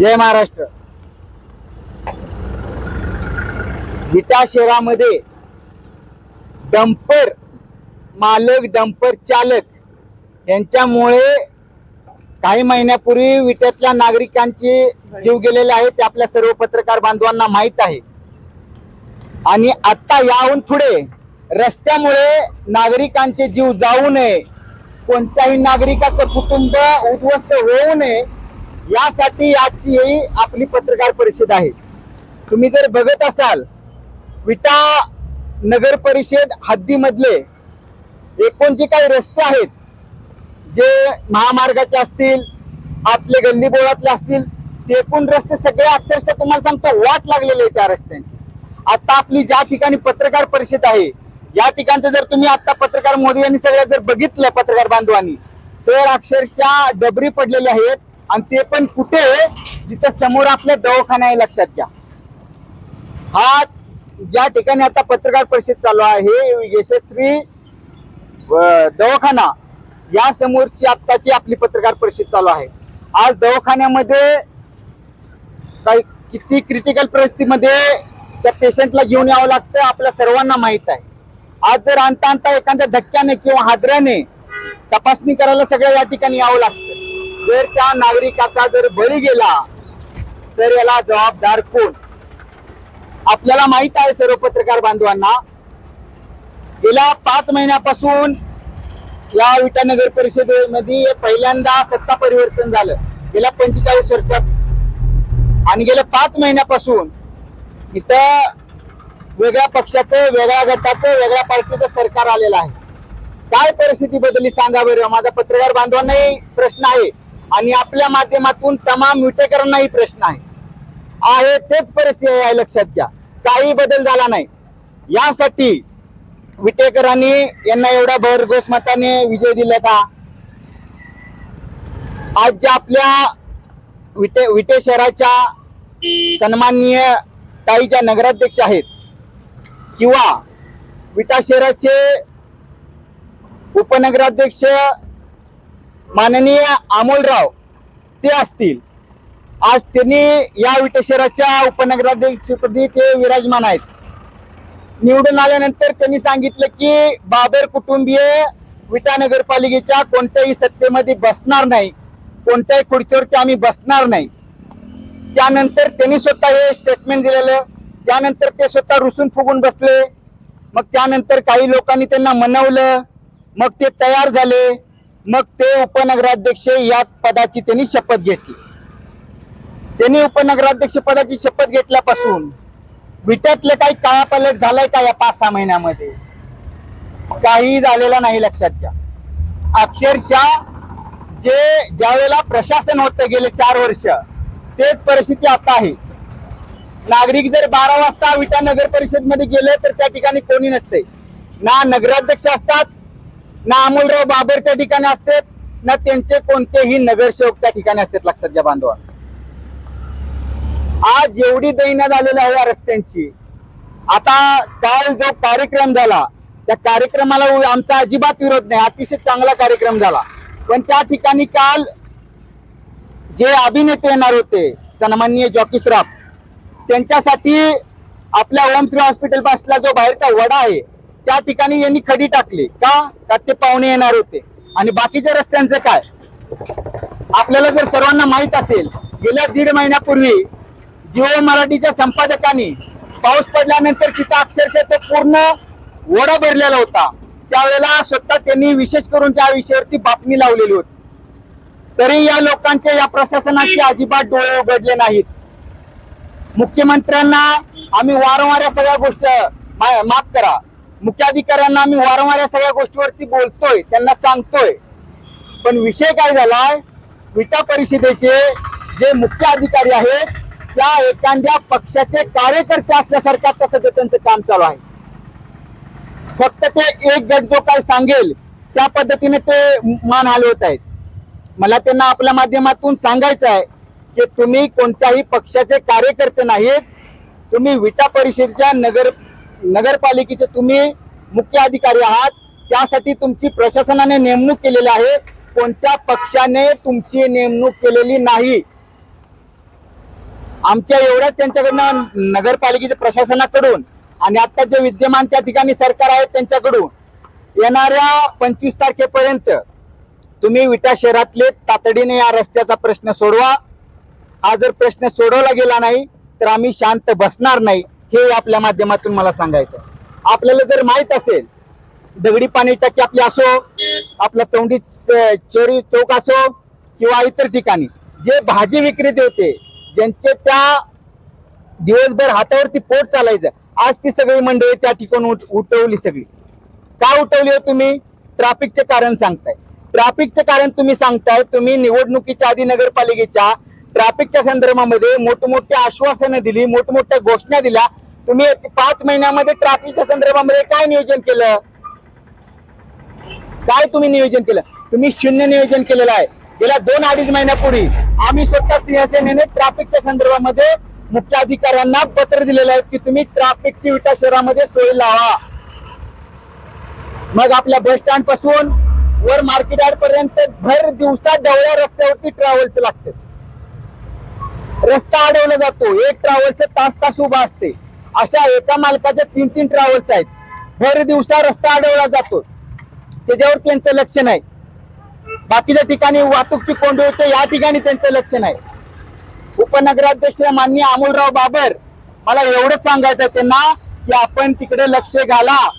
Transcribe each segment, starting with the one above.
जय महाराष्ट्र। विटा शहरामध्ये डंपर मालक डंपर चालक यांच्यामुळे काही महिन्यापूर्वी विट्यातल्या नागरिकांचे जीव गेलेले आहेत ते आपल्या सर्व पत्रकार बांधवांना माहित आहे। आणि आता याहून पुढे रस्त्यामुळे नागरिकांचे जीव जाऊ नये, कोणत्याही नागरिकाचं कुटुंब उद्ध्वस्त होऊ नये यासाठी आजची ही आपली पत्रकार परिषद आहे। तुम्ही जर बघत असाल विटा नगर परिषद हद्दीमधले एकूण जे काही रस्ते आहेत, जे महामार्गाचे असतील, आपले गल्ली बोळातले असतील, ते एकूण रस्ते सगळे अक्षरशः तुम्हाला सांगतो वाट लागलेले आहे त्या रस्त्यांची। आता आपली ज्या ठिकाणी पत्रकार परिषद आहे या ठिकाणचं जर तुम्ही आता पत्रकार मोदी यांनी सगळ्या जर बघितलं पत्रकार बांधवांनी, तर अक्षरशः डबरी पडलेले आहेत। आणि ते पण कुठे, जिथं समोर आपलं दवाखाना आहे, लक्षात घ्या। हा ज्या ठिकाणी आता पत्रकार परिषद चालू आहे यशस्वी दवाखाना, या समोरची आत्ताची आपली पत्रकार परिषद चालू आहे। आज दवाखान्यामध्ये काही किती क्रिटिकल परिस्थितीमध्ये त्या पेशंटला घेऊन यावं लागतं आपल्या सर्वांना माहित आहे। आज जर आणता एखाद्या धक्क्याने किंवा हादऱ्याने तपासणी करायला सगळ्या या ठिकाणी यावं लागतं। जर त्या नागरिकाचा जर बळी गेला तर याला जबाबदार कोण? आपल्याला माहित आहे सर्व पत्रकार बांधवांना, गेल्या 5 महिन्यापासून या विटा नगर परिषदेमध्ये पहिल्यांदा सत्ता परिवर्तन झालं गेल्या 45 वर्षात। आणि गेल्या 5 महिन्यापासून इथं वेगळ्या पक्षाचं, वेगळ्या गटाचं, वेगळ्या पार्टीचं सरकार आलेलं आहे। काय परिस्थिती बदलली सांगा बरं? माझा पत्रकार बांधवांनाही प्रश्न आहे आणि आपल्या माध्यमातून तमाम विटेकरांनाही प्रश्न आहे तेच परिस्थिती आहे, लक्षात घ्या। काही बदल झाला नाही। यासाठी विटेकरांनी यांना एवढा भरघोस मताने विजय दिला का? आज ज्या आपल्या विटे शहराच्या सन्माननीय ताई ज्या नगराध्यक्ष आहेत किंवा विटा शहराचे उपनगराध्यक्ष माननीय अमोलराव ते असतील, आज त्यांनी या विटा शहराच्या उपनगराध्यक्षपदी ते विराजमान आहेत। निवडून आल्यानंतर त्यांनी सांगितलं की बाबर कुटुंबीय विटा नगरपालिकेच्या कोणत्याही सत्तेमध्ये बसणार नाही, कोणत्याही खुर्चीवरती आम्ही बसणार नाही। त्यानंतर त्यांनी स्वतः हे स्टेटमेंट दिलेलं, त्यानंतर ते स्वतः रुसून फुगून बसले। मग त्यानंतर काही लोकांनी त्यांना मनवलं, मग ते तयार झाले, मग ते उपनगराध्यक्ष या पदाची त्यांनी शपथ घेतली। त्यांनी उपनगराध्यक्ष पदाची शपथ घेतल्यापासून विट्यातले काही कायापालट झालाय का या 5-6 महिन्यामध्ये? काही झालेला नाही, लक्षात घ्या। अक्षरशः जे ज्यावेळेला प्रशासन होतं गेले 4 वर्ष, तेच परिस्थिती आता आहे। नागरिक जर 12 वाजता विटा नगर परिषद मध्ये गेले तर त्या ठिकाणी कोणी नसते, ना नगराध्यक्ष असतात, ना अमोलराव बाबर त्या ठिकाणी असतात, ना त्यांचे कोणतेही नगरसेवक त्या ठिकाणी असतात, लक्षात घ्या बांधवा। आज एवढी दैन्य झालेली आहे या रस्त्यांची। आता काल जो कार्यक्रम झाला त्या कार्यक्रमाला आमचा अजिबात विरोध नाही, अतिशय चांगला कार्यक्रम झाला। पण त्या ठिकाणी काल जे अभिनेते येणार होते सन्माननीय जॉकी श्रॉफ, त्यांच्यासाठी आपल्या ओमश्री हॉस्पिटल पासला जो बाहेरचा वडा आहे त्या ठिकाणी यांनी खडी टाकली का ते पाहुणे येणार होते। आणि बाकीच्या रस्त्यांचं काय? आपल्याला जर सर्वांना माहित असेल, गेल्या 1.5 महिन्यापूर्वी जिओ मराठीच्या संपादकांनी पाऊस पडल्यानंतर तिथं अक्षरशः तो पूर्ण वडा भरलेला होता, त्यावेळेला स्वतः त्यांनी विशेष करून त्या विषयावरती बातमी लावलेली होती। तरी या लोकांचे, या प्रशासनाचे अजिबात डोळे उघडले नाहीत। मुख्यमंत्र्यांना आम्ही वारंवार या सगळ्या गोष्टी, माफ करा, मुख्याधिकाऱ्यांना आम्ही वारंवार या सगळ्या गोष्टीवरती बोलतोय, त्यांना सांगतोय। पण विषय काय झालाय, विटा परिषदेचे जे मुख्य अधिकारी आहेत त्या एखाद्या पक्षाचे कार्यकर्ते असल्यासारखं तसं त्यांचं काम चालू आहे। फक्त ते एक गट जो काय सांगेल त्या पद्धतीने ते मान हलवत आहेत। मला त्यांना आपल्या माध्यमातून सांगायचं आहे की तुम्ही कोणत्याही पक्षाचे कार्यकर्ते नाहीत, तुम्ही विटा परिषदेच्या नगरपालिकेचे तुम्ही मुख्य अधिकारी आहात। त्यासाठी तुमची प्रशासनाने नेमणूक केलेली आहे, कोणत्या पक्षाने तुमची नेमणूक केलेली नाही। आमच्या एवढ्याच त्यांच्याकडनं नगरपालिकेच्या प्रशासनाकडून आणि आता जे विद्यमान त्या ठिकाणी सरकार आहे त्यांच्याकडून येणाऱ्या 25 तारखेपर्यंत तुम्ही विटा शहरातले तातडीने या रस्त्याचा प्रश्न सोडवा. हा जर प्रश्न सोडवला गेला नाही तर आम्ही शांत बसणार नाही, हे आपल्या माध्यमातून मला सांगायचं. आपल्याला जर माहित असेल दगडी पाणी टाकी आपली असो, आपला चौंडी चोरी चौक असो किंवा इतर ठिकाणी जे भाजी विक्रेते होते, ज्यांचे त्या दिवसभर हातावरती पोट चालायचं, आज ती सगळी मंडळी त्या ठिकाणी उठवली. सगळी का उठवली हो? तुम्ही ट्रॅफिकचे कारण सांगताय. ट्रॅफिकचं कारण तुम्ही सांगताय. तुम्ही निवडणुकीच्या आधी नगरपालिकेच्या ट्रॅफिकच्या संदर्भामध्ये मोठमोठी आश्वासनं दिली, मोठमोठ्या घोषणा दिल्या. तुम्ही 5 महिन्यामध्ये ट्रॅफिकच्या संदर्भामध्ये काय नियोजन केलं? काय तुम्ही नियोजन केलं? तुम्ही शून्य नियोजन केलेलं आहे. गेल्या 2-2.5 महिन्यापूर्वी आम्ही स्वतः शिवसेनेने ट्रॅफिकच्या संदर्भामध्ये मुख्य अधिकाऱ्यांना पत्र दिलेलं आहे की तुम्ही ट्रॅफिकची विटा शहरामध्ये सोय लावा. मग आपल्या बस स्टँड पासून वर मार्केट यार्ड पर्यंत भर दिवसा डवळ्या रस्त्यावरती ट्रॅव्हल्स लागतात. रस्ता अडवला जातो, एक ट्रॅव्हल्स तास उभा असते. अशा एका मालकाच्या 3-3 ट्रॅव्हल्स आहेत. भर दिवसा रस्ता अडवला जातो, त्याच्यावर त्यांचं लक्ष नाही. बाकीच्या ठिकाणी वाहतूकची कोंडी होते, या ठिकाणी त्यांचं लक्ष नाही. उपनगराध्यक्ष माननीय अमोलराव बाबर, मला एवढंच सांगायचं त्यांना की आपण तिकडे लक्ष घाला,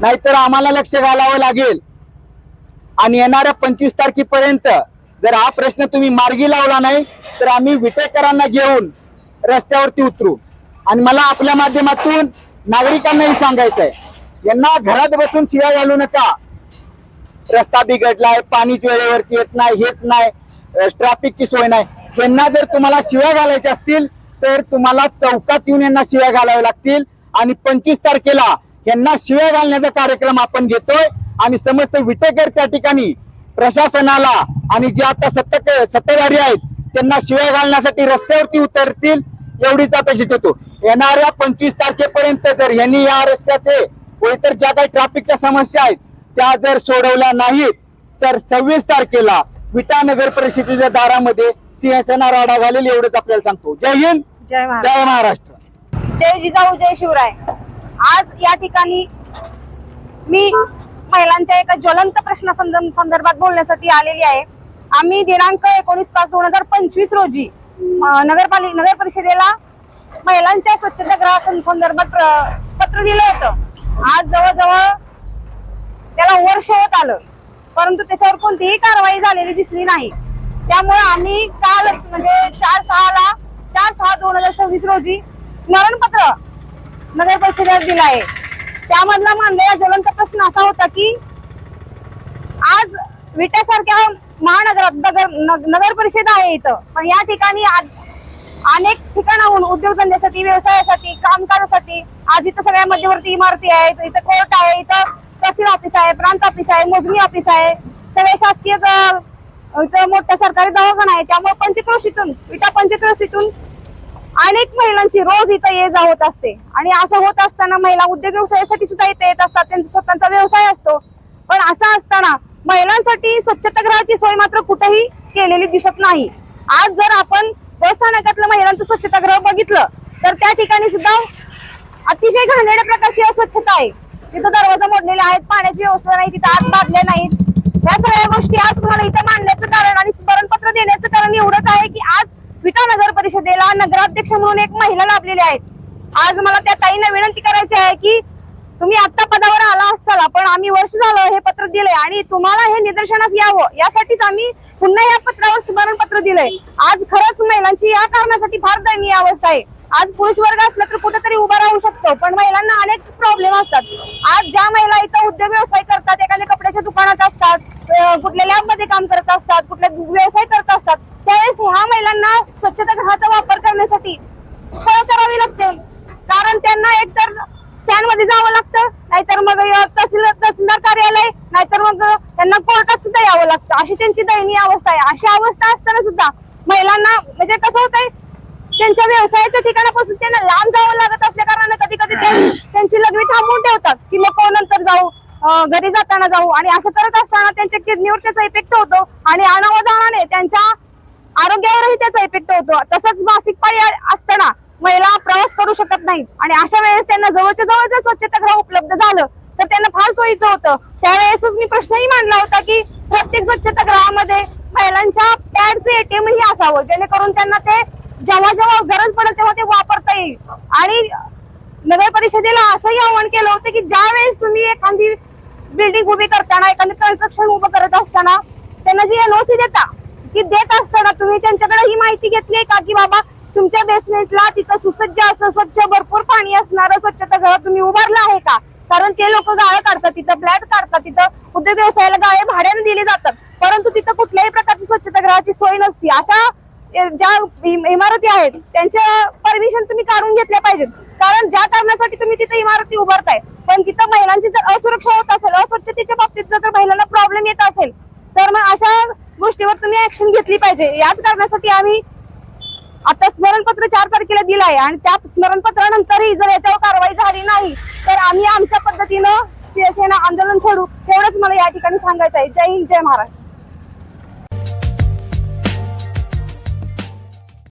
नाहीतर आम्हाला लक्ष घालावं लागेल. आणि येणाऱ्या 25 तारखेपर्यंत जर हा प्रश्न तुम्ही मार्गी लावला नाही तर आम्ही विटेकरांना घेऊन रस्त्यावरती उतरू. आणि मला आपल्या माध्यमातून नागरिकांनाही सांगायचंय, यांना घरात बसून शिव्या घालू नका. रस्ता बिघडलाय, पाणीच वेळेवरती येत नाही, हेच नाही, ट्रॅफिकची सोय नाही. यांना जर तुम्हाला शिव्या घालायच्या असतील तर तुम्हाला चौकात येऊन यांना शिव्या घालाव्या लागतील. आणि 25 तारखेला यांना शिव्या घालण्याचा कार्यक्रम आपण घेतोय. आणि समस्त विटेकर त्या ठिकाणी प्रशासनाला आणि जे आता सत्ताधारी आहेत त्यांना शिव्या घालण्यासाठी रस्त्यावरती उतरतील, एवढीच अपेक्षित होतो. येणाऱ्या 25 तारखेपर्यंत जर यांनी या रस्त्याचे व इतर ज्या काही ट्रॅफिकच्या समस्या आहेत त्या जर सोडवल्या नाहीत तर 26 तारखेला विटा नगर परिषदेच्या दारामध्ये शिवसेना राडा घालेल, एवढंच आपल्याला सांगतो. जय हिंद, जय महाराष्ट्र. जय जिजाऊ, जय शिवराय. आज या ठिकाणी मी महिलांच्या एका ज्वलंत प्रश्ना संदर्भात बोलण्यासाठी आलेली आहे. आम्ही दिनांक 19/5/2025 रोजी नगर परिषदेला महिलांच्या स्वच्छतागृहा संदर्भात पत्र दिलं होतं. आज जवळजवळ त्याला वर्ष होत आलं, परंतु त्याच्यावर कोणतीही कारवाई झालेली दिसली नाही. त्यामुळे आम्ही कालच म्हणजे 4/6/2026 रोजी स्मरणपत्र नगर परिषदेला दिलं आहे. त्यामधला मांडलेला ज्वलंत प्रश्न असा होता की आज विट्यासारख्या महानगरात नगर परिषद आहे इथं, पण या ठिकाणी अनेक ठिकाणाहून उद्योगधंद्यासाठी, व्यवसायासाठी, कामकाजासाठी आज इथं सगळ्या मध्यवर्ती इमारती आहेत. इथं कोर्ट आहे, इथं तहसील ऑफिस आहे, प्रांत ऑफिस आहे, मोजणी ऑफिस आहे, सगळे शासकीय इथं मोठ्या सरकारी दवाखाना आहे. त्यामुळे पंचक्रोशीतून विटा पंचक्रोशीतून अनेक महिलांची रोज इथं ये जा होत असते. आणि असं होत असताना महिला उद्योग व्यवसायासाठी सुद्धा इथे येत असतात, त्यांचा स्वतःचा व्यवसाय असतो. पण असं असताना महिलांसाठी स्वच्छतागृहाची सोय मात्र कुठेही केलेली दिसत नाही. आज जर आपण बस स्थानकातलं महिलांचं स्वच्छतागृह बघितलं तर त्या ठिकाणी सुद्धा अतिशय घाणेरड्या प्रकारची अस्वच्छता आहे. तिथं दरवाजा मोडलेले आहेत, पाण्याची व्यवस्था नाही, तिथं आत बादल्या नाहीत. या सगळ्या गोष्टी आज तुम्हाला इथं मांडण्याचं कारण आणि स्मरणपत्र देण्याचं कारण एवढंच आहे की आज विटा नगर परिषदेला नगराध्यक्ष म्हणून एक महिला लाभलेली आहेत. आज मला त्या ताईंना विनंती करायची आहे की तुम्ही आता पदावर आला असाल, पण आम्ही वर्ष झालं हे पत्र दिलंय आणि तुम्हाला हे निदर्शनास यावं यासाठीच आम्ही पुन्हा या पत्रावर स्मरणपत्र दिलंय. आज खरंच महिलांची या कारणासाठी फार दयनीय अवस्था आहे. आज पुरुष वर्ग असला तर कुठेतरी उभा राहू शकतो, पण महिलांना अनेक प्रॉब्लेम असतात. आज ज्या महिला इथं उद्योग व्यवसाय करतात, एखाद्या कपड्याच्या दुकानात असतात, कुठल्या लॅब मध्ये काम करत असतात, कुठल्या व्यवसाय करत असतात, त्यावेळेस ह्या महिलांना स्वच्छतागृहाचा वापर करण्यासाठी पळ करावी लागते. कारण त्यांना एकतर स्टँड मध्ये जावं लागतं, नाहीतर मग तहसीलदार कार्यालय, नाहीतर मग त्यांना कोर्टात सुद्धा यावं लागतं. अशी त्यांची दयनीय अवस्था आहे. अशी अवस्था असताना सुद्धा महिलांना म्हणजे कसं होतंय, त्यांच्या व्यवसायाच्या ठिकाणापासून त्यांना लांब जावं लागत असल्या कारणाने कधी कधी त्यांची लघवी थांबवून ठेवतात की नको नंतर जाऊ, घरी जाताना जाऊ. आणि असं करत असताना त्यांच्या किडनीवर त्याचा इफेक्ट होतो आणि अनावधानाने त्यांच्या आरोग्यावरही त्याचा इफेक्ट होतो. तसंच मासिक पाळी असताना महिला प्रवास करू शकत नाहीत आणि अशा वेळेस त्यांना जवळच्या जवळ जर स्वच्छतागृह उपलब्ध झालं तर त्यांना फार सोयीचं होतं. त्यावेळेसच मी प्रश्नही मांडला होता की प्रत्येक स्वच्छतागृहामध्ये महिलांच्या पॅडचे ATM ही असावं, जेणेकरून त्यांना ते जेव्हा जेव्हा गरज पडेल तेव्हा ते वापरता येईल. आणि नगर परिषदेला असंही आवाहन केलं होतं की ज्या वेळेस तुम्ही एखादी बिल्डिंग उभी करताना, एखादं कन्स्ट्रक्शन उभं करत असताना त्यांना जी NOC देत असताना तुम्ही त्यांच्याकडे ही माहिती घेतली का की बाबा तुमच्या बेसमेंटला तिथं सुसज्ज असं स्वच्छ भरपूर पाणी असणारं स्वच्छतागृह तुम्ही उभारलं आहे का? कारण ते लोक गाळं काढतात, तिथं फ्लॅट काढतात, तिथं उद्योग व्यवसायाला गाळे भाड्याने दिले जातात, परंतु तिथं कुठल्याही प्रकारची स्वच्छतागृहाची सोय नसती. अशा ज्या इमारती आहेत त्यांच्या परमिशन तुम्ही काढून घेतल्या पाहिजेत. कारण ज्या कारणासाठी तुम्ही तिथे इमारती उभारताय पण तिथं महिलांची जर असुरक्षा होत असेल, अस्वच्छतेच्या बाबतीत जर महिलांना प्रॉब्लेम येत असेल तर मग अशा गोष्टीवर तुम्ही ऍक्शन घेतली पाहिजे. याच कारणासाठी आम्ही आता स्मरणपत्र 4 तारखेला दिलं आहे आणि त्या स्मरणपत्रानंतरही जर याच्यावर कारवाई झाली नाही तर आम्ही आमच्या पद्धतीनं शिवसेना आंदोलन छेडू. तेवढंच मला या ठिकाणी सांगायचं आहे. जय हिंद, जय महाराष्ट्र.